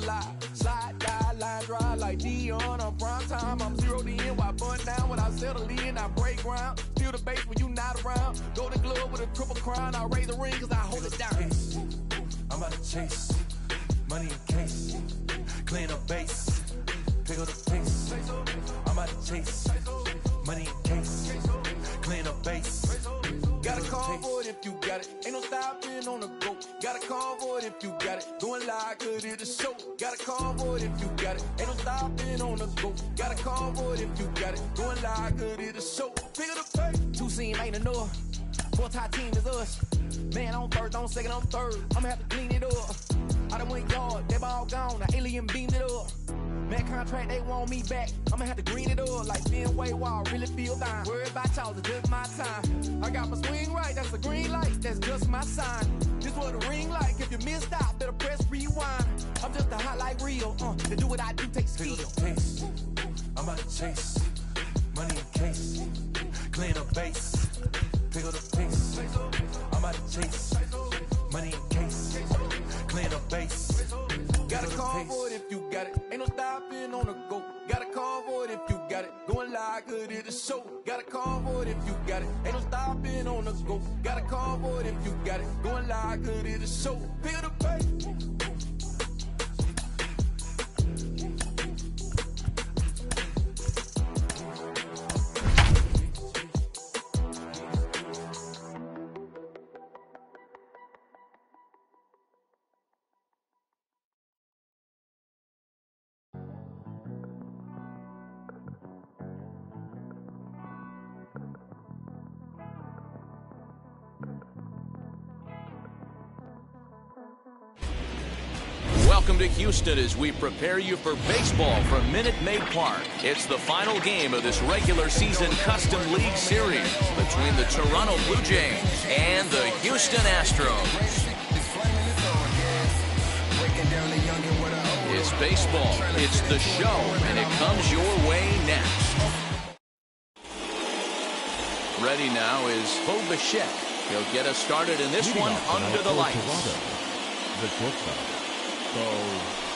slide. Slide, die, line drive like Dion on prime time. I'm 0 to end, why bun down when I settle in, I break ground. Feel the bass when you not around. Golden glove with a triple crown. I raise the ring cause I hold it down. I'm about to chase money in case. Clean up base. Pick up the pace. I'm about to chase money in case. Clean up base. Got a call for it if you got it. Ain't no stopping on the go. Got a call for it if you got it. Going live, could it a show? Got a call for it if you got it. Ain't no stopping on the go. Got a call for it if you got it. Going live, could it a show? Pick up the pace. Two team ain't enough. Four tie team is us. Man, on first, on second, on third. I'ma have to clean it up. I done went yard, they ball gone. The alien beamed it up. Man, contract, they want me back. I'ma have to green it up like Fenway Wall. Really feel fine. Worry about y'all, it's just my time. I got my swing right, that's a green light. That's just my sign. This what a ring like. If you missed out, better press rewind. I'm just a highlight reel. To do what I do takes skill. I'm about to chase money in case. Clean up base. Pick up the pace. I'm about to chase money in case. Clean up base. Got a call for it if you got it. Ain't no stopping on the go. Got a call for it if you got it. Going live, good it a show. Got a call for it if you got it. Ain't no stopping on the go. Got a call for it if you got it. Going live, good it a show. Pick up the pace. Welcome to Houston as we prepare you for baseball from Minute Maid Park. It's the final game of this regular season Custom League Series between the Toronto Blue Jays and the Houston Astros. It's baseball, it's the show, and it comes your way next. Ready now is Bo Bichette. He'll get us started in this one under the lights.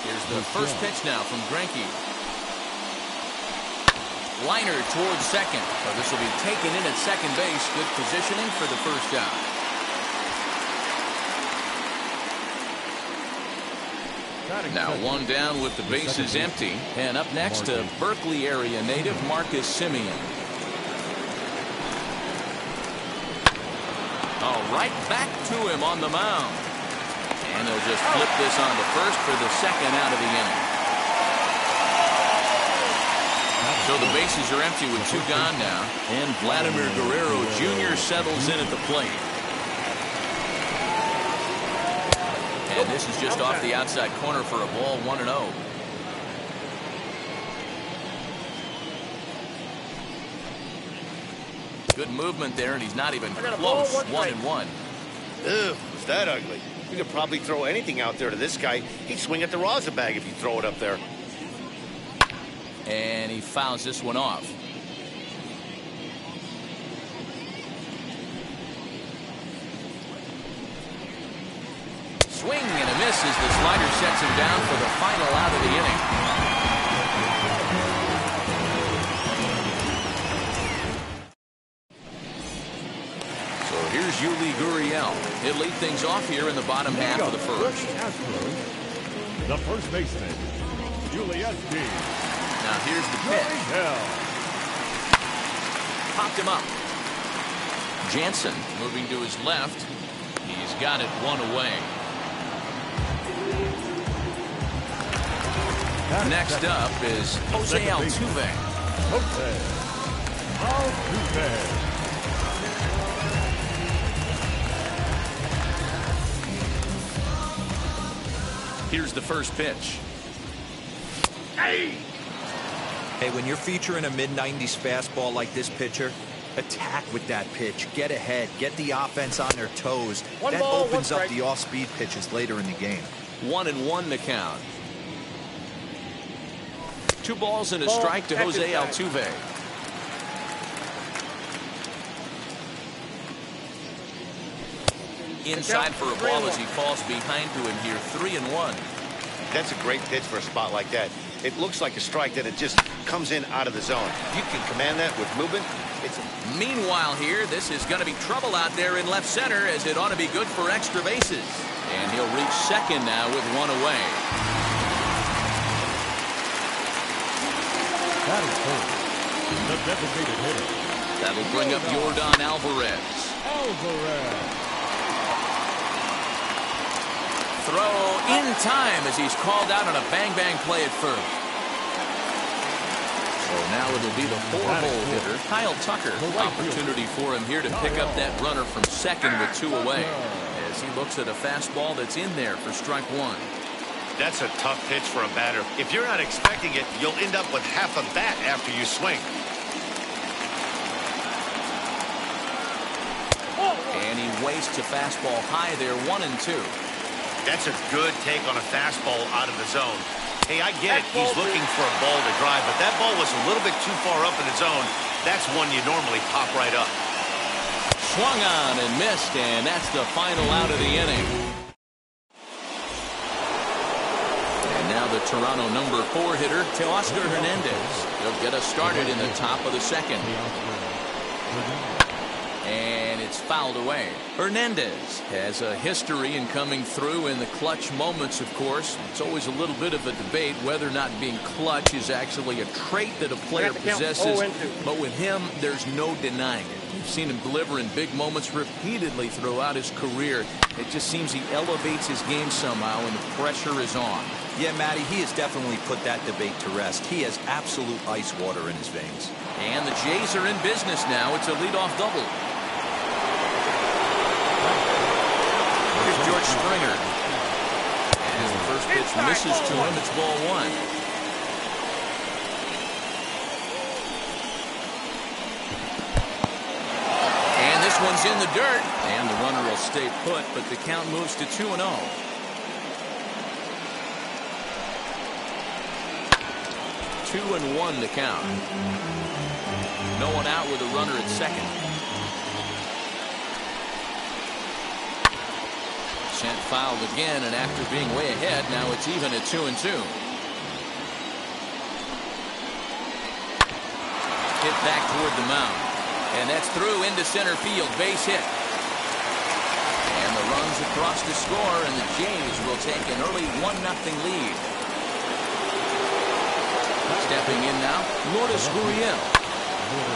Here's the first pitch now from Greinke. Liner towards second. So this will be taken in at second base. Good positioning for the first out. Now one down with the bases empty. And up next to Berkeley area native Marcus Semien. Oh, right back to him on the mound. And he'll just flip this on to first for the second out of the inning. So the bases are empty with two gone now. And Vladimir Guerrero Jr. settles in at the plate. And this is just off the outside corner for a ball, 1-0. Good movement there, and he's not even close. 1-1. Ew, was that ugly? You could probably throw anything out there to this guy. He'd swing at the rosin bag if you throw it up there. And he fouls this one off. Swing and a miss as the slider sets him down for the final out of the inning. Here's Yuli Gurriel. He'll lead things off here in the bottom half of the first. The first baseman, Yuli. Now here's the pitch. Popped him up. Jansen moving to his left. He's got it one away. Next up is Jose Altuve. Here's the first pitch. Hey, when you're featuring a mid-90s fastball like this pitcher, attack with that pitch. Get ahead. Get the offense on their toes. That opens up the off-speed pitches later in the game. 1-1 the count. 2 balls and a strike to Jose Altuve. Inside for a ball as he falls behind to him here. 3-1. That's a great pitch for a spot like that. It looks like a strike that it just comes in out of the zone. If you can command that with movement, it's... Meanwhile here, this is going to be trouble out there in left center, as it ought to be good for extra bases. And he'll reach second now with one away. That is home. The designated hitter. That'll bring up Yordan Alvarez. Throw in time as he's called out on a bang-bang play at first. So now it'll be the four-hole hitter, Kyle Tucker. Opportunity for him here to pick up that runner from second with two away, as he looks at a fastball that's in there for strike one. That's a tough pitch for a batter. If you're not expecting it, you'll end up with half a bat after you swing. And he wastes a fastball high there, 1-2. That's a good take on a fastball out of the zone. Hey, I get it. He's looking for a ball to drive, but that ball was a little bit too far up in the zone. That's one you normally pop right up. Swung on and missed, and that's the final out of the inning. And now the Toronto number 4 hitter, Teoscar Hernandez. He'll get us started in the top of the second. And it's fouled away. Hernandez has a history in coming through in the clutch moments, of course. It's always a little bit of a debate whether or not being clutch is actually a trait that a player possesses. But with him, there's no denying it. You've seen him deliver in big moments repeatedly throughout his career. It just seems he elevates his game somehow, and the pressure is on. Yeah, Matty, he has definitely put that debate to rest. He has absolute ice water in his veins. And the Jays are in business now. It's a leadoff double. Here's George Springer. And the first pitch misses to him. It's ball one. And this one's in the dirt. And the runner will stay put, but the count moves to 2-0. 2-1 the count. No one out with a runner at second. Sent fouled again, and after being way ahead, now it's even at 2-2. Hit back toward the mound, and that's through into center field. Base hit, and the runs across the score, and the Jays will take an early 1-0 lead. Stepping in now, Lourdes Gurriel.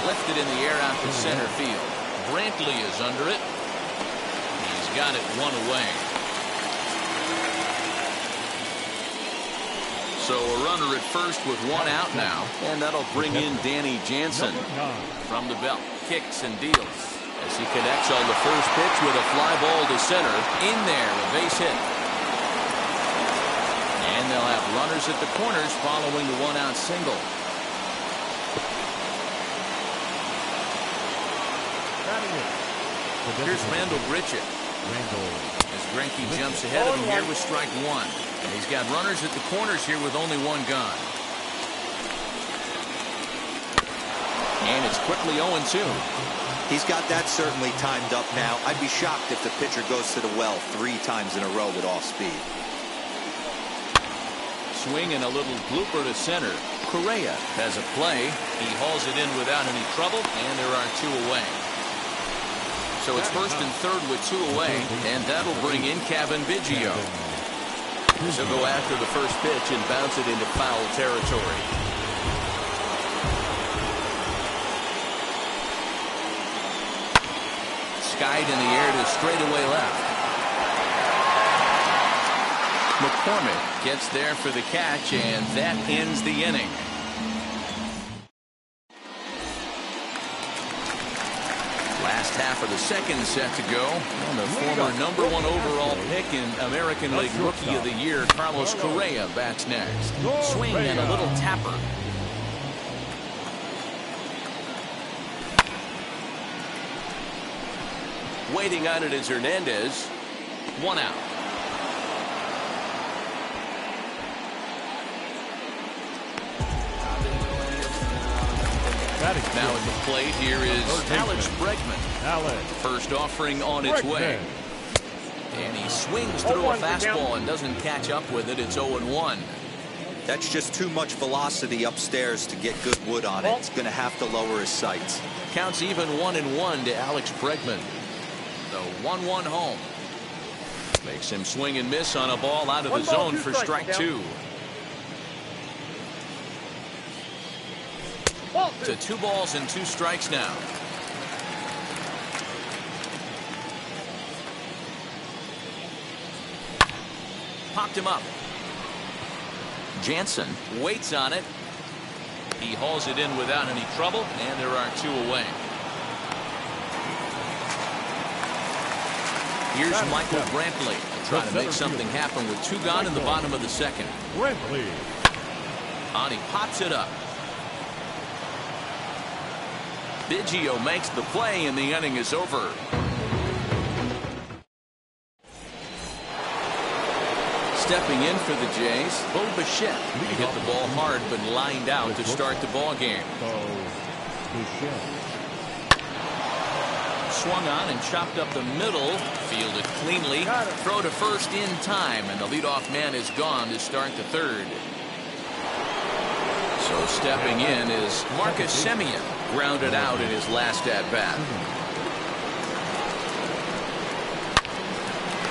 Lifted in the air out to center field. Brantley is under it. He's got it one away. So a runner at first with one out now, and that'll bring in Danny Jansen from the belt. Kicks and deals as he connects on the first pitch with a fly ball to center. In there, a base hit. And they'll have runners at the corners following the one-out single. Here's Randall Grichuk. As Greinke jumps ahead of him here with strike one. And he's got runners at the corners here with only one gone. And it's quickly 0-2. He's got that certainly timed up now. I'd be shocked if the pitcher goes to the well 3 times in a row with off speed. Swing and a little blooper to center. Correa has a play. He hauls it in without any trouble, and there are 2 away. So it's first and third with 2 away, and that'll bring in Kevin Biggio. So go after the first pitch and bounce it into foul territory. Skied in the air to straightaway left. McCormick gets there for the catch, and that ends the inning. Last half of the second set to go, and the former #1 overall pick in American League Rookie of the Year, Carlos Correa, bats next. Swing and a little tapper. Waiting on it is Hernandez. 1 out. Now at the plate here is Alex Bregman. First offering on its way. And he swings through a fastball and doesn't catch up with it. It's 0-1. That's just too much velocity upstairs to get good wood on it. He's going to have to lower his sights. Counts even 1-1 to Alex Bregman. The 1-1 home. Makes him swing and miss on a ball out of the zone for strike 2. To 2 balls and 2 strikes now. Popped him up. Jansen waits on it. He hauls it in without any trouble, and there are 2 away. Here's Michael Brantley trying to make something happen with 2 gone in the bottom of the 2nd. Brantley. And he pops it up. Biggio makes the play, and the inning is over. Stepping in for the Jays, Bo Bichette. He hit the ball hard, but lined out to start the ball game. Swung on and chopped up the middle, fielded cleanly, throw to first in time, and the leadoff man is gone to start the 3rd. So stepping in is Marcus Semien, grounded out in his last at-bat.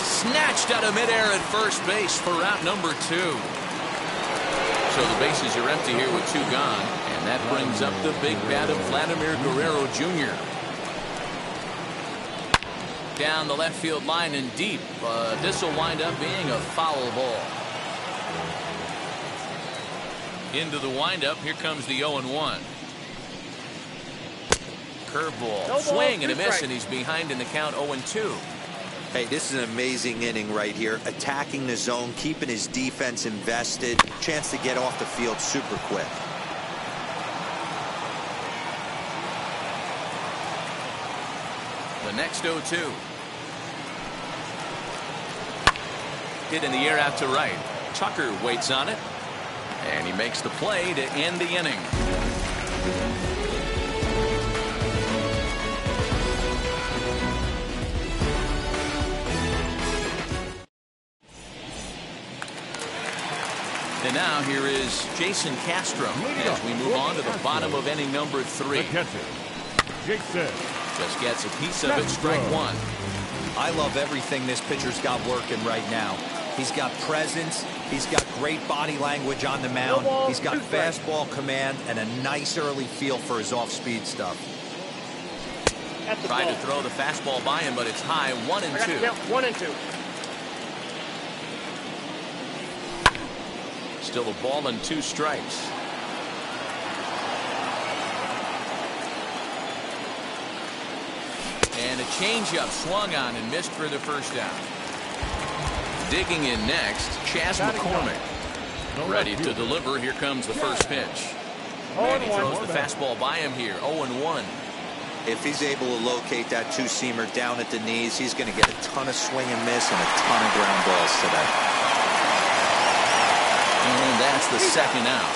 Snatched out of midair at first base for out number 2. So the bases are empty here with 2 gone, and that brings up the big bat of Vladimir Guerrero Jr. Down the left field line and deep, but this will wind up being a foul ball. Into the windup, here comes the 0-1. Curveball, swing and a miss, and he's behind in the count 0-2. Hey, this is an amazing inning right here. Attacking the zone, keeping his defense invested. Chance to get off the field super quick. The next 0-2. Hit in the air out to right. Tucker waits on it. And he makes the play to end the inning. And now here is Jason Castro as we move on to the bottom of inning number 3. Jason just gets a piece of it, strike 1. I love everything this pitcher's got working right now. He's got presence. He's got great body language on the mound. He's got fastball command and a nice early feel for his off-speed stuff. Tried to throw the fastball by him, but it's high, 1-2. 1-2. Still a ball and 2 strikes. And a changeup swung on and missed for the first down. Digging in next, Chas McCormick. Ready to deliver. Here comes the first pitch. And he throws the fastball by him here. 0-1. If he's able to locate that 2-seamer down at the knees, he's going to get a ton of swing and miss and a ton of ground balls today. And that's the 2nd out.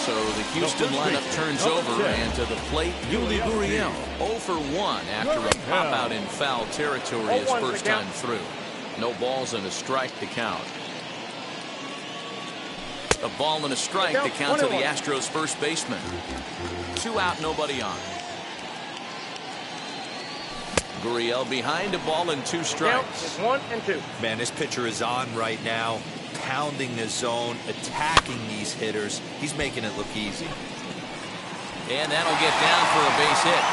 So the Houston lineup turns over, and to the plate, Yuli Gurriel, 0 for 1 after a pop-out in foul territory his first time through. No balls and a strike to count. A ball and a strike to count to the Astros first baseman. 2 out, nobody on. Gurriel behind, a ball and 2 strikes. 1-2. Man, this pitcher is on right now. Pounding the zone, attacking these hitters. He's making it look easy. And that'll get down for a base hit.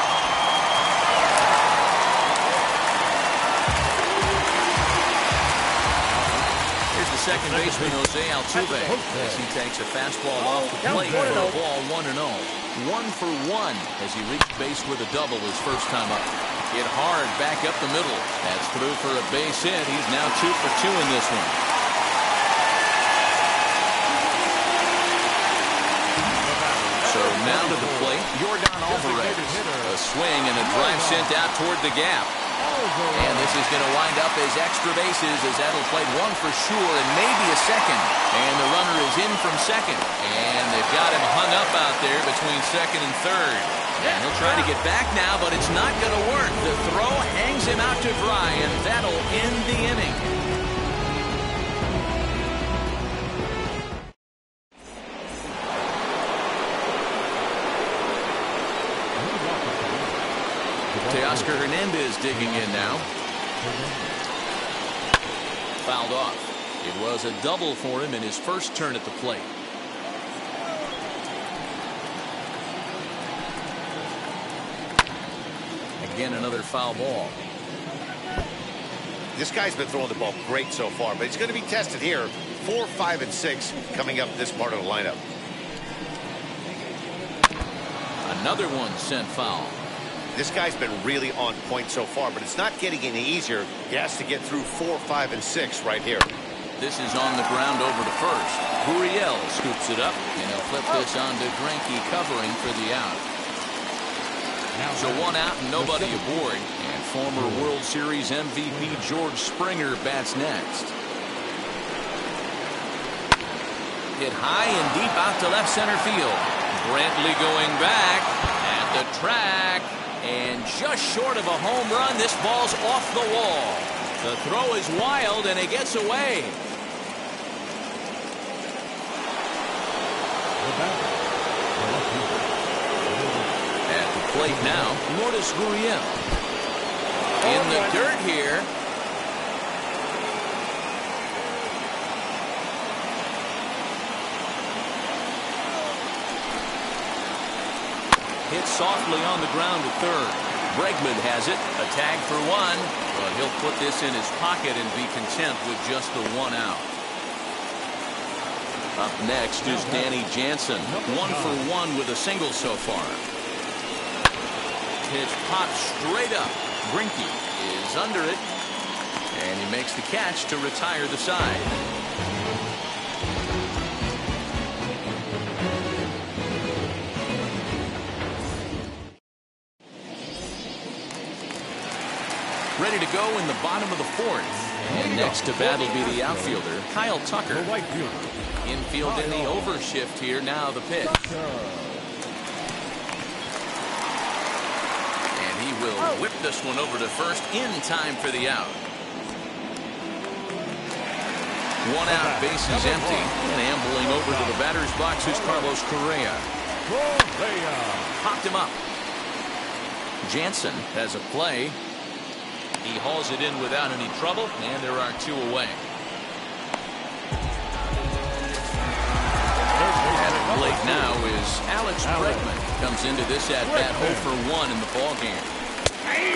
Here's the second baseman, Jose Altuve, as he takes a fastball off the plate for a ball 1-0. 1 for 1 as he reached base with a double his first time up. Hit hard back up the middle. That's through for a base hit. He's now 2 for 2 in this one. So now to the plate, Yordan Alvarez. A swing and a drive sent out toward the gap. And this is going to wind up as extra bases as that'll play one for sure and maybe a second. And the runner is in from second. And they've got him hung up out there between second and third. And he'll try to get back now, but it's not going to work. The throw hangs him out to dry, and that'll end the inning. Teoscar Hernandez digging in now. Fouled off. It was a double for him in his first turn at the plate. Again, another foul ball. This guy's been throwing the ball great so far, but he's going to be tested here. 4, 5, and 6 coming up this part of the lineup. Another one sent foul. This guy's been really on point so far, but it's not getting any easier. He has to get through 4, 5, and 6 right here. This is on the ground over to first. Berrios scoops it up, and he'll flip this on to Greinke Covering for the out. So one out and nobody aboard. And former World Series MVP George Springer bats next. Hit high and deep out to left center field. Brantley going back at the track. And just short of a home run, this ball's off the wall. The throw is wild, and it gets away. At the plate now, Lourdes Gurriel. In the dirt here. Hit softly on the ground to third. Bregman has it. A tag for one. But he'll put this in his pocket and be content with just the one out. Up next is Danny Jansen. 1 for 1 with a single so far. Pitch pops straight up. Greinke is under it. And he makes the catch to retire the side. Ready to go in the bottom of the fourth. And next to bat will be the outfielder, Kyle Tucker. Infield in the overshift here. Now the pitch. And he will whip this one over to first in time for the out. One out, bases empty. And ambling over to the batter's box is Carlos Correa. Popped him up. Jansen has a play. He hauls it in without any trouble, and there are 2 away. At the plate now is Alex Bregman. Comes into this at-bat 0 for 1 in the ballgame.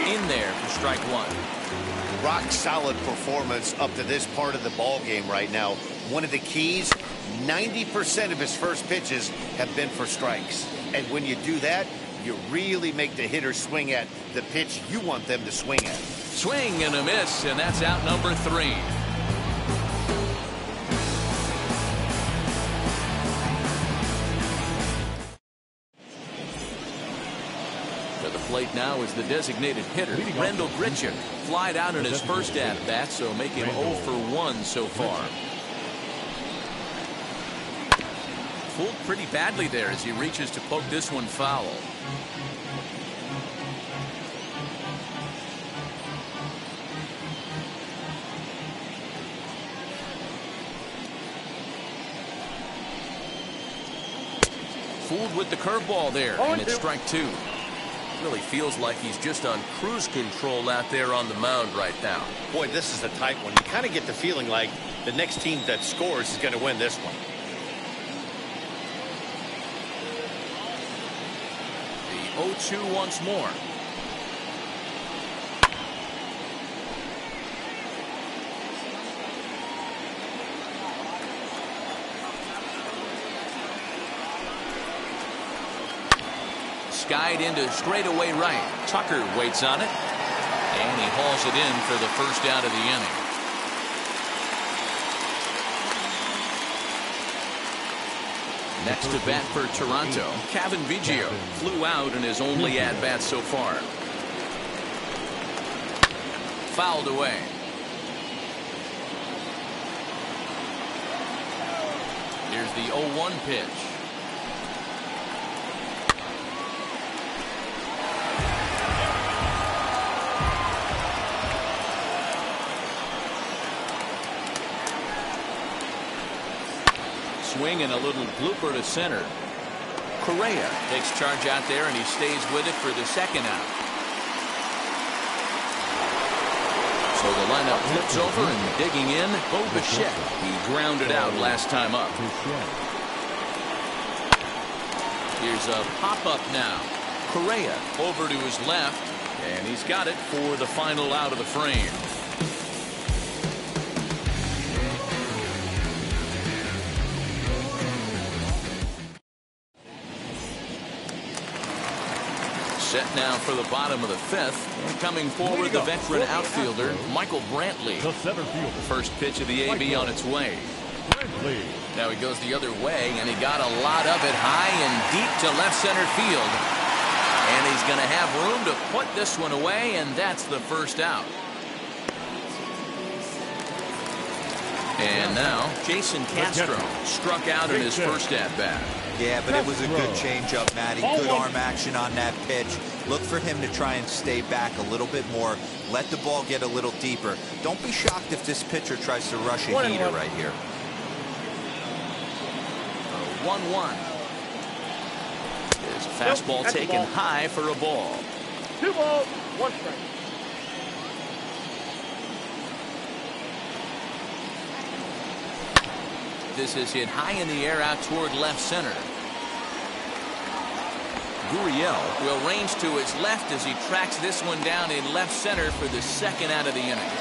In there for strike 1. Rock solid performance up to this part of the ballgame right now. One of the keys, 90% of his first pitches have been for strikes. And when you do that, you really make the hitter swing at the pitch you want them to swing at. Swing and a miss, and that's out number 3. To the plate now is the designated hitter, Randall Grichuk. Flied out in his first at-bat, so make him 0 for 1 so far. Fooled pretty badly there as he reaches to poke this one foul. Fooled with the curveball there, and it's strike 2. Really feels like he's just on cruise control out there on the mound right now. Boy, this is a tight one. You kind of get the feeling like the next team that scores is going to win this one. The 0-2 once more. Skied into straightaway right. Tucker waits on it. And he hauls it in for the first out of the inning. Next to bat for Toronto, Cavan Biggio flew out in his only at-bat so far. fouled away. Here's the 0-1 pitch. Swing and a little blooper to center. Correa takes charge out there, and he stays with it for the second out. So the lineup flips over, and digging in, Bichette. He grounded out last time up. Here's a pop-up now. Correa over to his left, and he's got it for the final out of the frame. Set now for the bottom of the fifth. And coming forward, the veteran outfielder, Michael Brantley. The center fielder. First pitch of the AB on its way. Now he goes the other way, and he got a lot of it high and deep to left center field. And he's going to have room to put this one away, and that's the first out. And now, Jason Castro struck out in his first at-bat. Yeah, but it was a good changeup, Matty. Good arm action on that pitch. Look for him to try and stay back a little bit more. Let the ball get a little deeper. Don't be shocked if this pitcher tries to rush a heater right here. 1-1. His fastball taken high for a ball. 2 balls, 1 strike. This is hit high in the air out toward left center. Gurriel will range to his left as he tracks this one down in left center for the second out of the inning.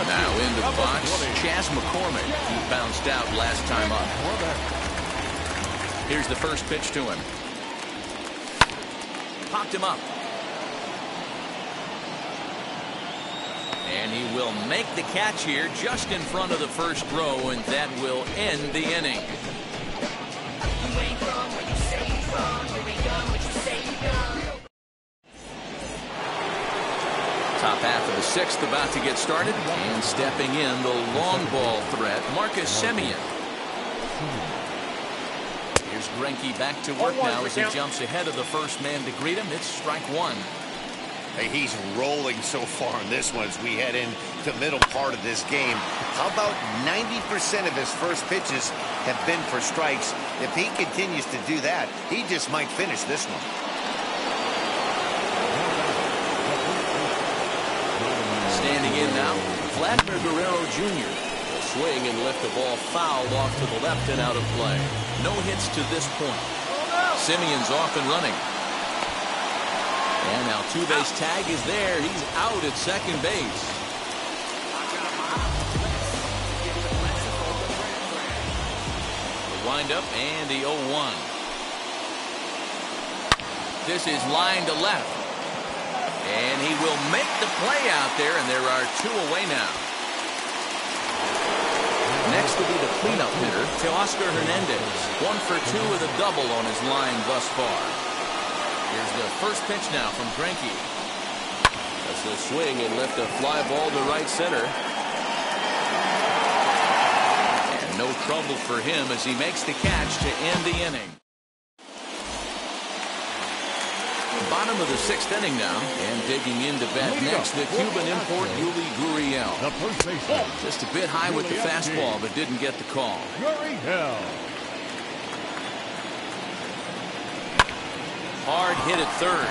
Now into the box, Chas McCormick. He bounced out last time up. Here's the first pitch to him. Popped him up. And he will make the catch here just in front of the first row, and that will end the inning. Top half of the sixth about to get started, and stepping in the long ball threat, Marcus Semien. Here's Greinke back to work now as he jumps ahead of the first man to greet him. It's strike one. Hey, he's rolling so far in this one as we head into the middle part of this game. How about 90% of his first pitches have been for strikes? If he continues to do that, he just might finish this one. Standing in now, Vladimir Guerrero Jr. will swing and lift the ball fouled off to the left and out of play. No hits to this point. Semien's off and running. And now two-base tag is there. He's out at second base. The windup and the 0-1. This is line to left. And he will make the play out there, and there are two away now. Next will be the cleanup hitter, Teoscar Hernandez. 1 for 2 with a double on his line thus far. Here's the first pitch now from Greinke. That's the swing and lift a fly ball to right center. And no trouble for him as he makes the catch to end the inning. Bottom of the sixth inning now, and digging into bat next, the Cuban import Yuli Gurriel. The first baseman. Just a bit high with the fastball, but didn't get the call. Gurriel. Hard hit at third.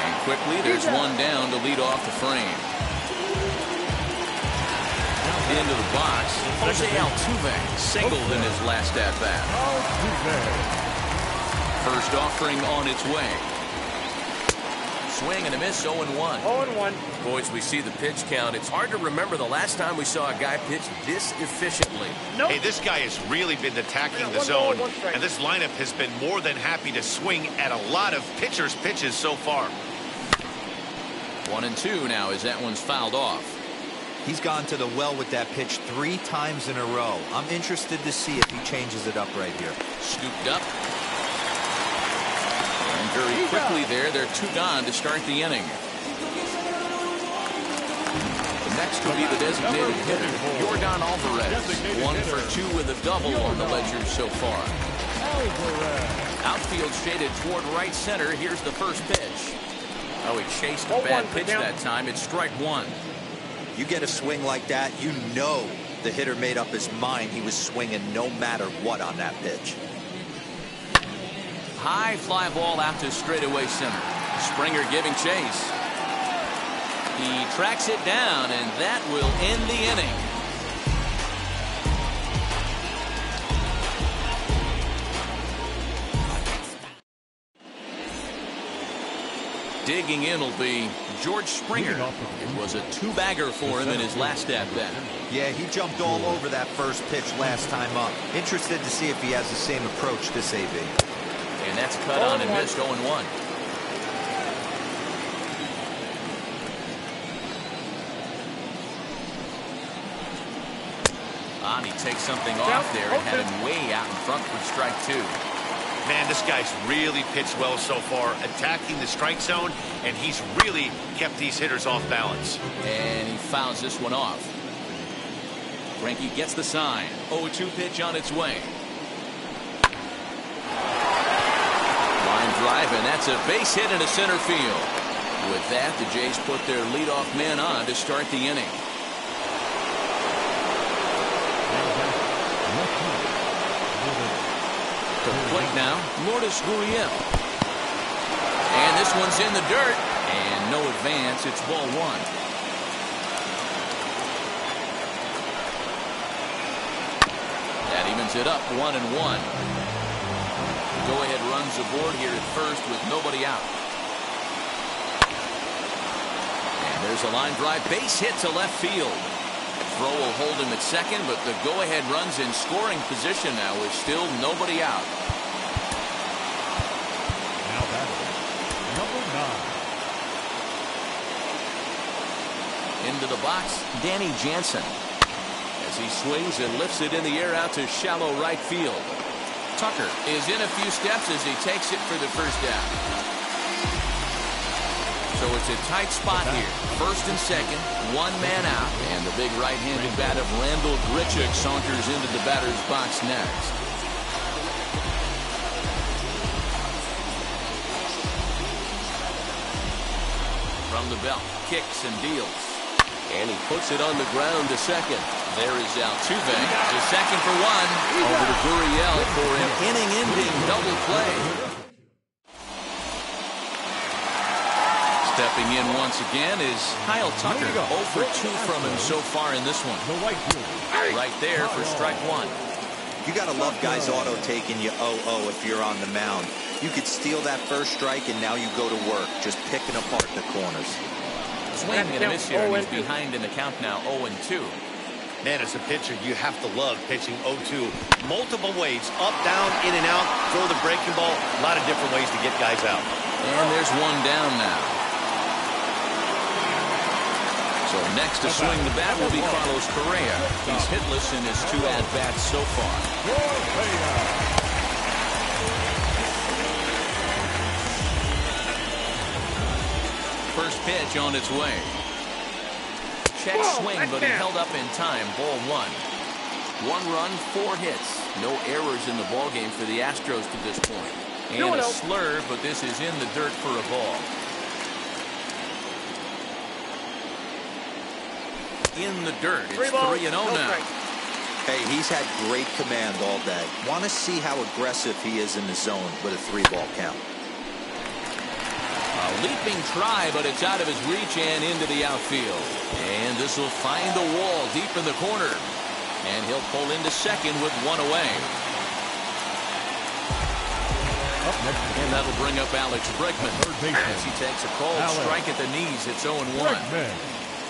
And quickly, there's one down to lead off the frame. Into the box, Jose Altuve singled in his last at-bat. First offering on its way. Swing and a miss, 0-1. 0-1. Boys, we see the pitch count. It's hard to remember the last time we saw a guy pitch this efficiently. Nope. Hey, this guy has really been attacking the zone, and this lineup has been more than happy to swing at a lot of pitchers' pitches so far. 1-2 now as that one's fouled off. He's gone to the well with that pitch 3 times in a row. I'm interested to see if he changes it up right here. Scooped up. And very quickly there, they're 2 gone to start the inning. Next will be the designated hitter, Yordan Alvarez. 1 for 2 with a double on the ledger so far. Outfield shaded toward right center. Here's the first pitch. Oh, he chased a bad pitch that time. It's strike one. You get a swing like that, you know the hitter made up his mind he was swinging no matter what on that pitch. High fly ball out to straightaway center. Springer giving chase. He tracks it down, and that will end the inning. Digging in will be George Springer. It was a two-bagger for him in his last at-bat. Yeah, he jumped all over that first pitch last time up. Interested to see if he has the same approach this AB. And that's cut on and missed 0-1. He takes something off there and had him way out in front for strike two. Man, this guy's really pitched well so far, attacking the strike zone, and he's really kept these hitters off balance. And he fouls this one off. Greinke gets the sign. 0-2 pitch on its way. Line drive, and that's a base hit into center field. With that, the Jays put their leadoff man on to start the inning. To the plate now, Lourdes Gurriel. And this one's in the dirt. And no advance. It's ball one. That evens it up 1-1. Go-ahead runs aboard here at first with nobody out. And there's a line drive base hit to left field. Throw will hold him at second, but the go-ahead runs in scoring position now with still nobody out. Now batting, number 9. Into the box, Danny Jansen. As he swings and lifts it in the air out to shallow right field. Tucker is in a few steps as he takes it for the first down. So it's a tight spot here. First and second, one man out. And the big right-handed bat of Randall Grichuk saunters into the batter's box next. From the belt, kicks and deals. And he puts it on the ground to second. There is Altuve to second for one. Over to Gurriel for an inning-ending double play. Stepping in once again is Kyle Tucker. 0 for 2 from him so far in this one. Right there for strike one. You got to love guys auto taking you 0-0 if you're on the mound. You could steal that first strike and now you go to work just picking apart the corners. Swing and a miss here, and he's behind in the count now 0-2. Man, as a pitcher, you have to love pitching 0-2 multiple ways, up, down, in and out, throw the breaking ball, a lot of different ways to get guys out. And there's one down now. So next to swing the bat will be Carlos Correa. He's hitless in his 2 at-bats so far. First pitch on its way. Check swing, but he held up in time. Ball one. 1 run, 4 hits. No errors in the ballgame for the Astros to this point. And a slur, but this is in the dirt for a ball. In the dirt. It's 3-0 now. Hey, he's had great command all day. Want to see how aggressive he is in the zone with a 3-ball count. A leaping try, but it's out of his reach and into the outfield. And this will find the wall deep in the corner. And he'll pull into second with 1 away. And that'll bring up Alex Bregman as he takes a called strike at the knees. It's 0-1.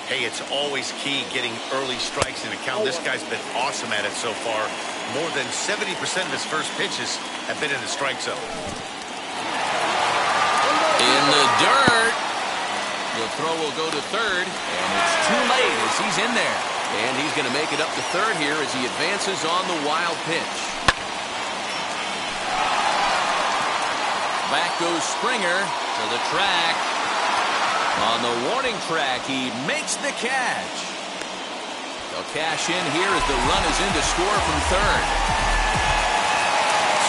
Hey, it's always key getting early strikes in a count. This guy's been awesome at it so far. More than 70% of his first pitches have been in the strike zone. In the dirt. The throw will go to third, and it's too late as he's in there. And he's going to make it up to third here as he advances on the wild pitch. Back goes Springer to the track. On the warning track, he makes the catch. They'll cash in here as the run is in to score from third.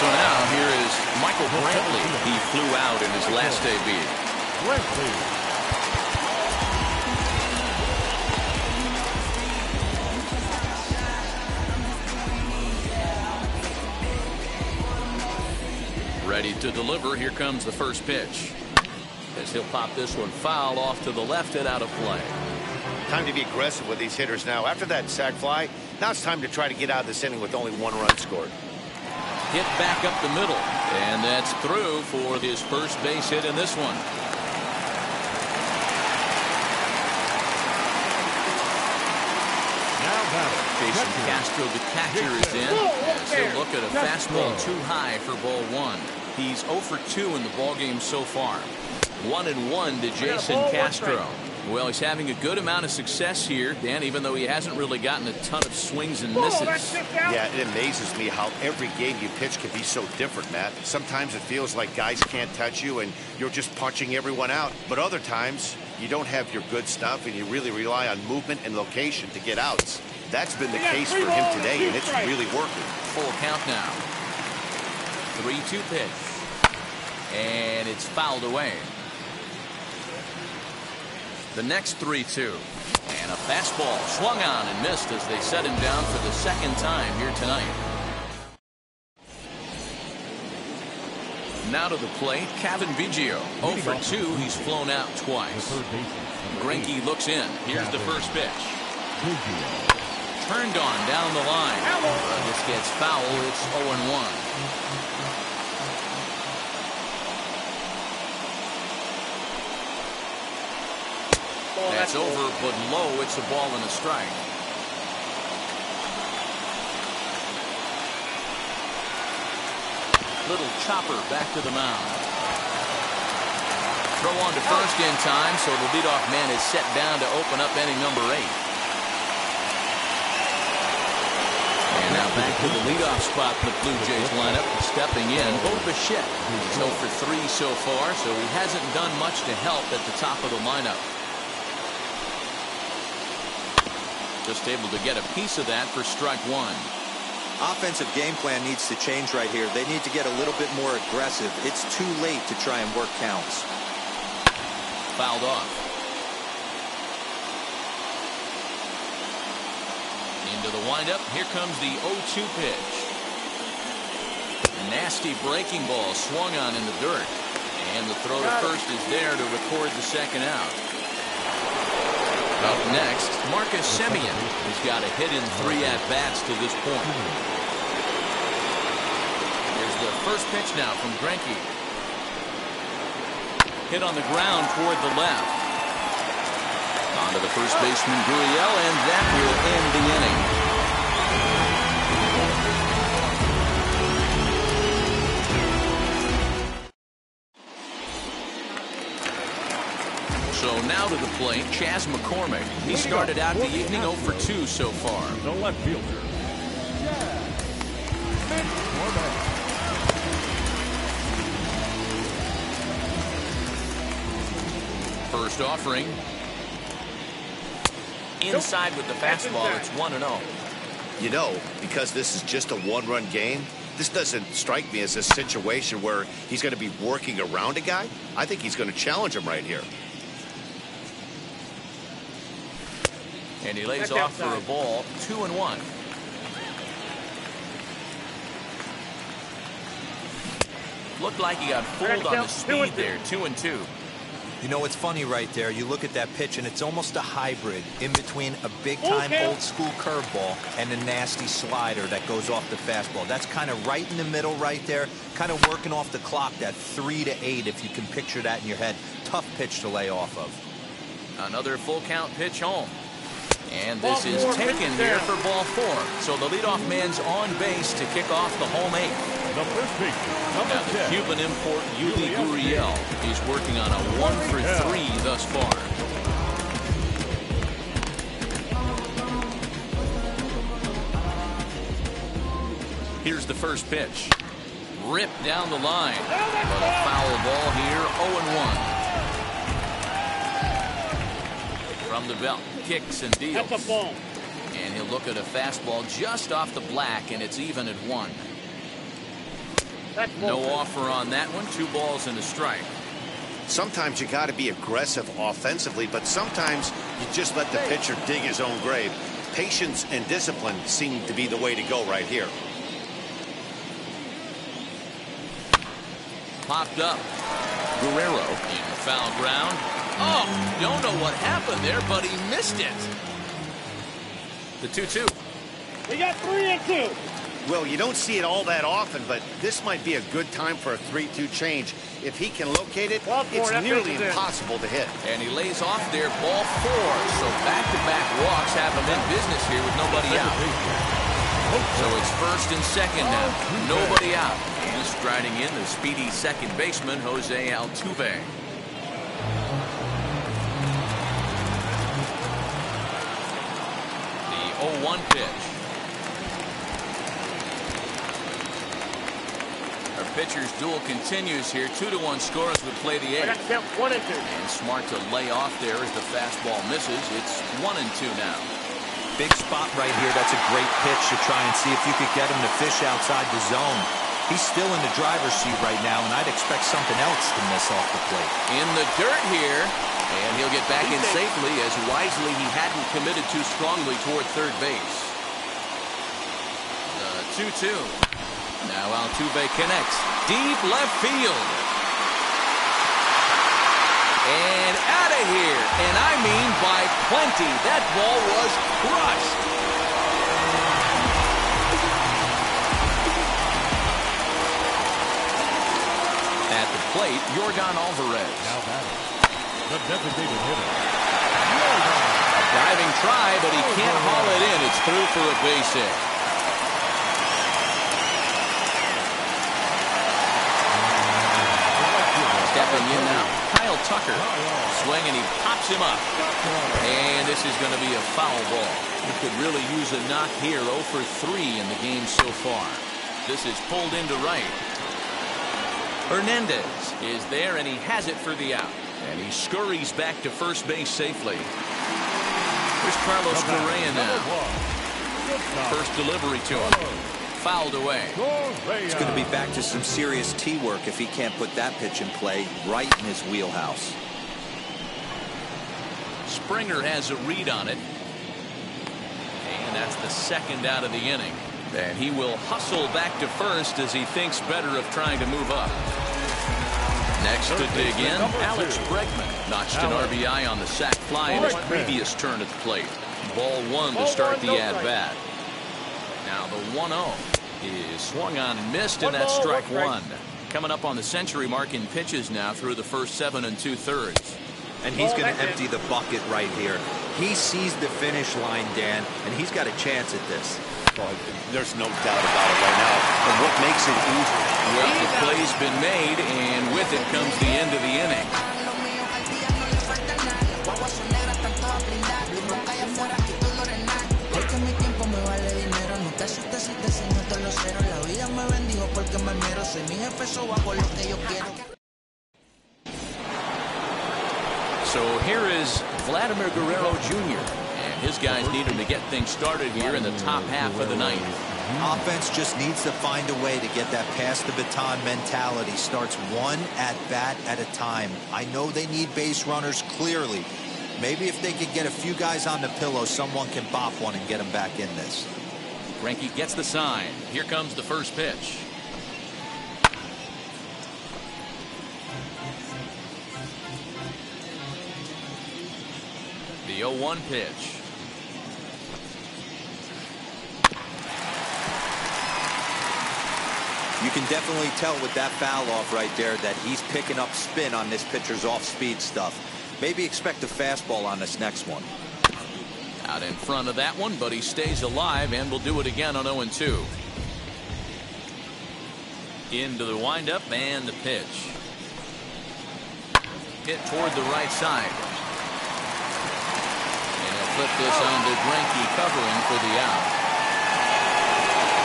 So now here is Michael Brantley. He flew out in his last debut. Ready to deliver. Here comes the first pitch. As he'll pop this one foul off to the left and out of play. Time to be aggressive with these hitters now. After that sac fly, now it's time to try to get out of this inning with only 1 run scored. Hit back up the middle, and that's through for his first base hit in this one. Jason Castro, the catcher, is in. As he'll look at a fastball too high for ball 1. He's 0 for 2 in the ballgame so far. 1-1 to Jason Castro. Well, he's having a good amount of success here, Dan, even though he hasn't really gotten a ton of swings and misses. Yeah, it amazes me how every game you pitch can be so different, Matt. Sometimes it feels like guys can't touch you and you're just punching everyone out. But other times, you don't have your good stuff and you really rely on movement and location to get outs. That's been the case for him today, and it's really working. Full count now. 3-2 pitch. And it's fouled away. The next 3-2. And a fastball swung on and missed as they set him down for the second time here tonight. Now to the plate, Kevin Biggio. 0 for 2. He's flown out twice. Greinke looks in. Here's the first pitch. Turned on down the line. This gets foul. It's 0-1. That's over, but low. It's a ball and a strike. Little chopper back to the mound. Throw on to first in time, so the leadoff man is set down to open up inning number 8. And now back to the leadoff spot in the Blue Jays lineup. Stepping in, Bo Bichette. He's 0 for 3 so far, so he hasn't done much to help at the top of the lineup. Just able to get a piece of that for strike 1. Offensive game plan needs to change right here. They need to get a little bit more aggressive. It's too late to try and work counts. Fouled off. Into the windup. Here comes the 0-2 pitch. A nasty breaking ball swung on in the dirt. And the throw to first is there to record the second out. Up next, Marcus Semien. He's got a hit in 3 at-bats to this point. Here's the first pitch now from Greinke. Hit on the ground toward the left. On to the first baseman, Gurriel, and that will end the inning. So now to the plate, Chas McCormick. He started out the evening 0 for 2 so far. The left fielder. First offering. Inside with the fastball. It's 1-0. You know, because this is just a 1-run game, this doesn't strike me as a situation where he's going to be working around a guy. I think he's going to challenge him right here. And he lays off for a ball. 2-1. Looked like he got fooled on the speed there. 2-2. You know, it's funny right there. You look at that pitch, and it's almost a hybrid in between a big-time old-school curveball and a nasty slider that goes off the fastball. That's kind of right in the middle right there, kind of working off the clock, that 3 to 8, if you can picture that in your head. Tough pitch to lay off of. Another full-count pitch home. And this is taken here for ball 4. So the leadoff man's on base to kick off the home 8th. The first pitch, now the Cuban import, Yuli Gurriel. He's working on a 1 for 3 thus far. Here's the first pitch. Ripped down the line. But a foul ball here, 0-1. From the belt, kicks and deals. That's a ball. And he'll look at a fastball just off the black, and it's even at 1. No offer on that one. 2 balls and a strike. Sometimes you got to be aggressive offensively, but sometimes you just let the pitcher dig his own grave. Patience and discipline seem to be the way to go right here. Popped up. Guerrero in the foul ground. Oh, don't know what happened there, but he missed it. The 2-2. We got 3 and 2. Well, you don't see it all that often, but this might be a good time for a 3-2 change. If he can locate it, it's nearly impossible to hit. And he lays off there, ball 4. So back-to-back walks have him in business here with nobody out. So it's first and second now. Nobody out. And striding in the speedy second baseman, Jose Altuve. The 0-1 pitch. Our pitcher's duel continues here. 2-1 scores would play the 8th. 1 and 2. And smart to lay off there as the fastball misses. It's 1 and 2 now. Big spot right here. That's a great pitch to try and see if you could get him to fish outside the zone. He's still in the driver's seat right now, and I'd expect something else to miss off the plate. In the dirt here, and he'll get back in safely as wisely he hadn't committed too strongly toward third base. The 2-2. Now Altuve connects. Deep left field. And out of here. And I mean by plenty. That ball was crushed. At the plate, Yordan Alvarez. Now batting, the designated hitter. A diving try, but he can't haul it in. It's through for a base hit. Stepping in now, Kyle Tucker. Swing, and he pops him up. And this is going to be a foul ball. He could really use a knock here. 0 for 3 in the game so far. This is pulled into right. Hernandez is there, and he has it for the out. And he scurries back to first base safely. Here's Carlos Correa now. First delivery to him. Fouled away. It's going to be back to some serious tee work if he can't put that pitch in play right in his wheelhouse. Springer has a read on it. And that's the second out of the inning. And he will hustle back to first as he thinks better of trying to move up. Next to dig in, Alex Bregman notched an RBI on the sac fly in his previous turn at the plate. Ball 1 to start the at-bat. Now the 1-0 is swung on and missed, and that's strike 1. Coming up on the century mark in pitches now through the first 7 2/3. And he's going to empty the bucket right here. He sees the finish line, Dan, and he's got a chance at this. Well, there's no doubt about it right now. And what makes it easy? Well, the play's been made, and with it comes the end of the inning. So here is Vladimir Guerrero Jr. and his guys need him to get things started here in the top half of the ninth. Offense just needs to find a way to get that pass the baton mentality. Starts one at bat at a time. I know they need base runners clearly. Maybe if they could get a few guys on the pillow, someone can bop one and get them back in this. Greinke gets the sign. Here comes the first pitch. The 0-1 pitch. You can definitely tell with that foul off right there that he's picking up spin on this pitcher's off-speed stuff. Maybe expect a fastball on this next one. Out in front of that one, but he stays alive and will do it again on 0-2. Into the windup and the pitch. Hit toward the right side. And he'll flip this on to Greinke covering for the out.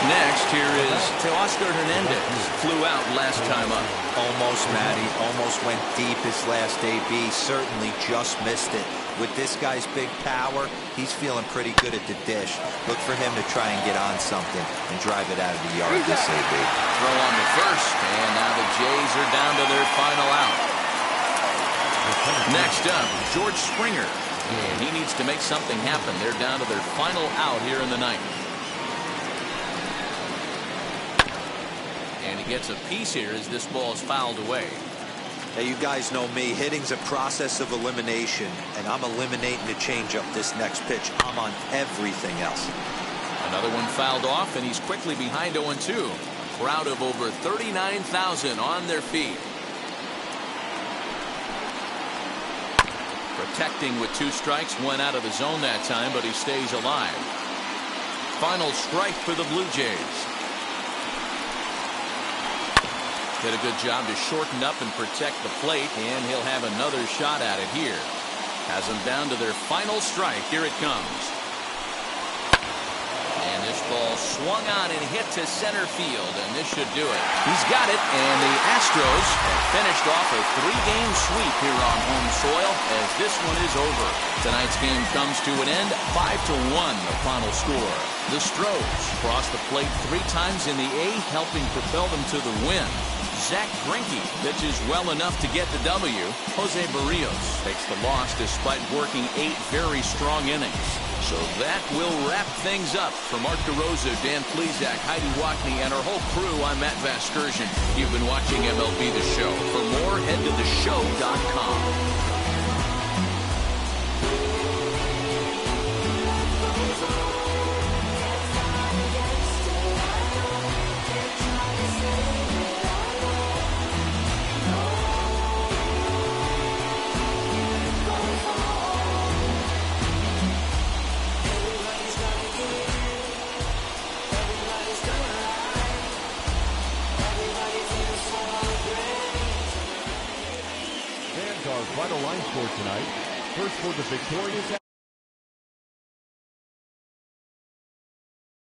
Next, here is Teoscar Hernandez. Flew out last time up. Almost, Matty. Almost went deep his last AB. Certainly just missed it. With this guy's big power, he's feeling pretty good at the dish. Look for him to try and get on something and drive it out of the yard this AB. Throw on to first, and now the Jays are down to their final out. Next up, George Springer. And he needs to make something happen. They're down to their final out here in the ninth. And he gets a piece here as this ball is fouled away. Hey, you guys know me. Hitting's a process of elimination, and I'm eliminating the changeup this next pitch. I'm on everything else. Another one fouled off, and he's quickly behind 0-2. Crowd of over 39,000 on their feet. Protecting with 2 strikes, went out of the zone that time, but he stays alive. Final strike for the Blue Jays. Did a good job to shorten up and protect the plate, and he'll have another shot at it here. Has them down to their final strike. Here it comes. And this ball swung on and hit to center field, and this should do it. He's got it, and the Astros have finished off a 3-game sweep here on home soil as this one is over. Tonight's game comes to an end, 5-1 the final score. The Stros crossed the plate 3 times in the 8th, helping propel them to the win. Zack Greinke pitches well enough to get the W. Jose Berrios takes the loss despite working 8 very strong innings. So that will wrap things up. For Mark DeRosa, Dan Plesac, Heidi Wackney, and our whole crew, I'm Matt Vasgersian. You've been watching MLB The Show. For more, head to theshow.com. Final line score tonight. First for the victorious